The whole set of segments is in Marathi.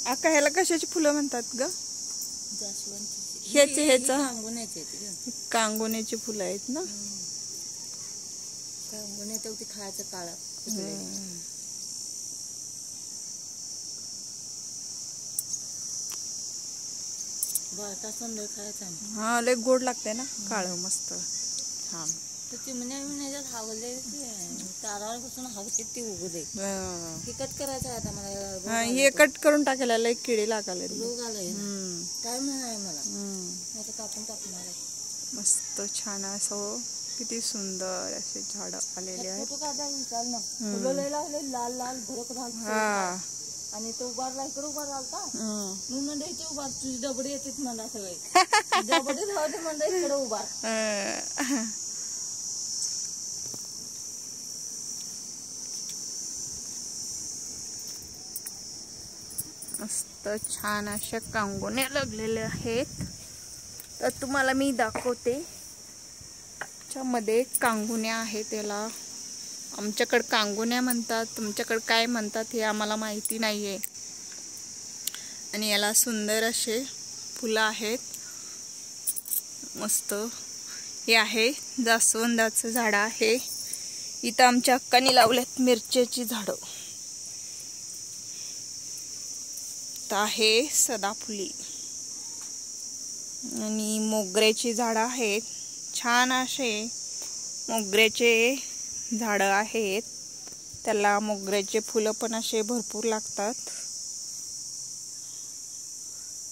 आका ह्याला कशाची फुलं म्हणतात ग? जास्वंदीची. ह्याचा कांगोण्याची आहेत ग. कांगोण्याची फुलं आहेत ना. कांगोण्या ते खायचं काळं. बारका सुंदर खायचा. हा लय गोड लागते ना काळं मस्त छान. तर चिमण्याच्यात हावले तारापासून हवते ती उगले. हे कट करायचं आहे आता मला. हे कट करून टाकायला लय किडे लागाले. रोग आलाय. टाइम नाही मला. आता कापून टाकणार आहे. मस्त छान असं किती सुंदर असे झाड आलेले आहेत. फुलं लय लागले लाल लाल भडक झालं. आणि तो उभारला इकडे उभा राहता. मी म्हणलं इथे उभा तुझी डबडी येते म्हणा सगळे. डबडी धावते म्हणलं इकडे उभा. मस्त छान अशा कांगोण्या लागलेल्या आहेत. तर तुम्हाला मी दाखवते. त्याच्यामध्ये कांगोण्या आहेत. त्याला आमच्याकडे कांगोण्या म्हणतात, तुमच्याकडे काय म्हणतात हे आम्हाला माहिती नाहीये. आणि याला सुंदर असे फुलं आहेत मस्त. हे आहे जास्वंदाचं झाड आहे. इथं आमच्या अक्कानी लावलेत मिरच्याची झाडं. आहे सदाफुली आणि मोगऱ्याची झाडं आहेत. छान असे मोगऱ्याचे झाडं आहेत. त्याला मोगऱ्याचे फुलं पण असे भरपूर लागतात.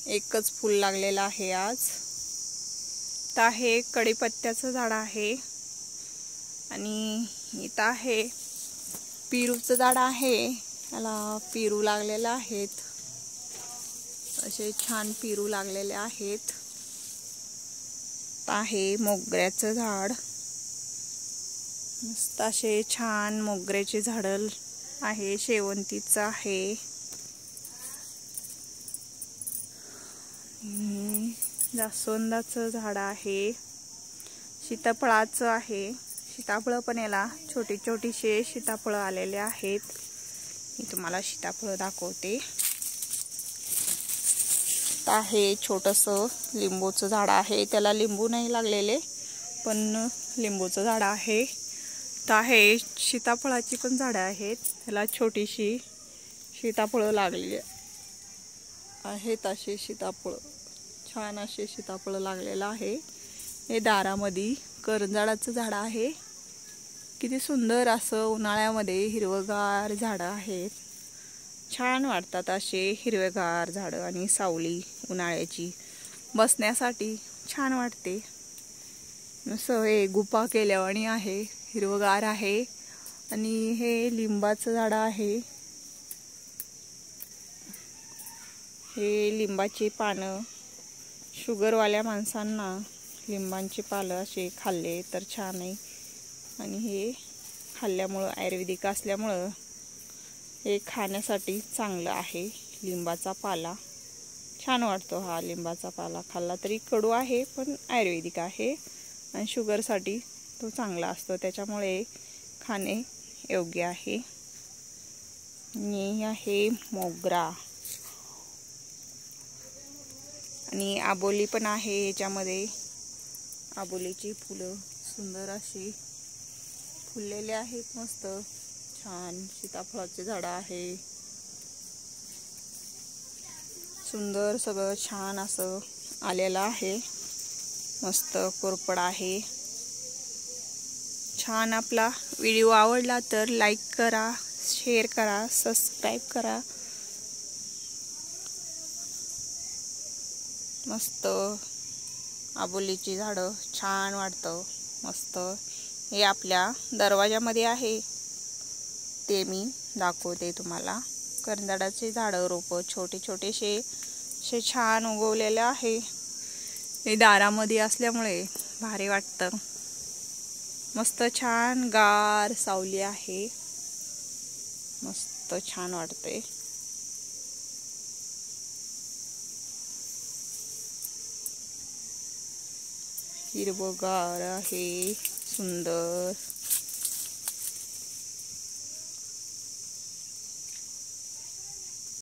एकच फूल लागलेलं आहे आज. तर आहे कढीपत्त्याचं झाड आहे. आणि इथं आहे पेरूचं झाड आहे. त्याला पेरू लागलेलं आहेत. असे छान पेरू लागलेले आहेत. आहे मोगऱ्याचं झाड. मस्त असे छान मोगऱ्याचे झाड आहे. शेवंतीचं आहे. जास्वंदाचं झाड आहे. सीताफळाचं आहे. सीताफळ पण याला छोटी छोटीशे सीताफळ आलेले आहेत. मी तुम्हाला सीताफळ दाखवते. आहे छोटंसं लिंबूचं झाड आहे. त्याला लिंबू नाही लागलेले पण लिंबूचं झाड आहे. तर आहे सीताफळाची पण झाडं आहेत. त्याला छोटीशी सीताफळं लागलेली आहेत. असे सीताफळ छान असे सीताफळ लागलेलं आहे. हे दारामध्ये करंजाडाचं झाड आहे. किती सुंदर असं उन्हाळ्यामध्ये हिरवगार झाडं आहेत. छान वाटतात असे हिरवेगार झाडं आणि सावली उन्हाळ्याची बसण्यासाठी छान वाटते. असं हे गुफा केल्यावानी आहे. हिरवगार आहे. आणि हे लिंबाचं झाड आहे. हे लिंबाची पानं शुगरवाल्या माणसांना लिंबांची पालं असे खाल्ले तर छान आहे. आणि हे खाल्ल्यामुळं आयुर्वेदिक असल्यामुळं हे खाण्यासाठी चांगलं आहे. लिंबाचा पाला छान वाटतो. हा लिंबाचा पाला खाल्ला तरी कडू आहे पण आयुर्वेदिक आहे. आणि शुगरसाठी तो चांगला असतो. त्याच्यामुळे खाणे योग्य आहे. आणि आहे मोगरा आणि आबोली पण आहे. याच्यामध्ये आबोलीची फुलं सुंदर अशी फुललेले आहेत. मस्त छान सीताफळाचे झाड आहे. सुंदर सगळं छान असं आलेलं आहे. मस्त कोरपड आहे. छान आपला व्हिडिओ आवडला तर लाईक करा, शेअर करा, सबस्क्राईब करा. मस्त आबोलीची झाडं छान वाटतं. मस्त हे आपल्या दरवाजामध्ये आहे. ते मी दाखवते तुम्हाला. करंजाडाचे झाडं रोपं छोटे छोटेसे असे छान उगवलेले आहे. हे दारामध्ये असल्यामुळे भारी वाटतं. मस्त छान गार सावली आहे. मस्त छान वाटते. हिरवगार आहे सुंदर.